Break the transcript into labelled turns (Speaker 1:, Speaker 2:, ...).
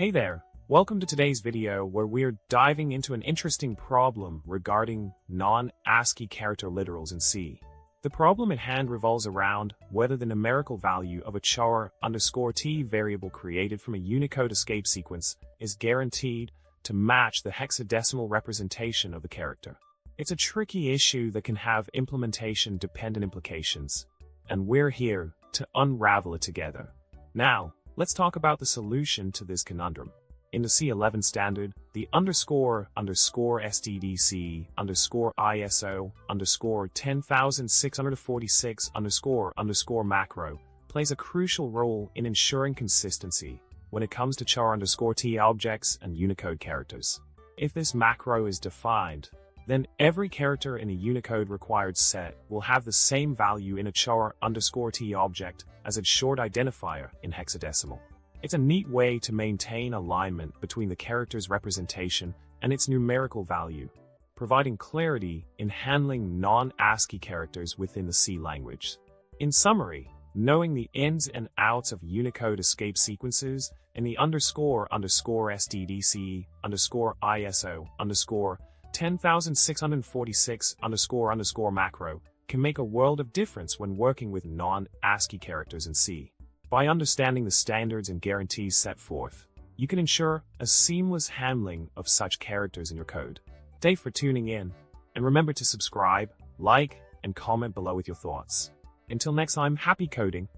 Speaker 1: Hey there, welcome to today's video where we're diving into an interesting problem regarding non-ASCII character literals in C. The problem at hand revolves around whether the numerical value of a char_t variable created from a Unicode escape sequence is guaranteed to match the hexadecimal representation of the character. It's a tricky issue that can have implementation-dependent implications, and we're here to unravel it together. Now, let's talk about the solution to this conundrum. In the C11 standard, the _stdc_ISO_10646_macro plays a crucial role in ensuring consistency when it comes to char_t objects and Unicode characters. If this macro is defined, then every character in a Unicode required set will have the same value in a char_t object as its short identifier in hexadecimal. It's a neat way to maintain alignment between the character's representation and its numerical value, providing clarity in handling non-ASCII characters within the C language. In summary, knowing the ins and outs of Unicode escape sequences in the _stdc_ISO_10646_macro can make a world of difference when working with non-ASCII characters in C. By understanding the standards and guarantees set forth, you can ensure a seamless handling of such characters in your code. Thanks for tuning in, and remember to subscribe, like, and comment below with your thoughts. Until next time, happy coding!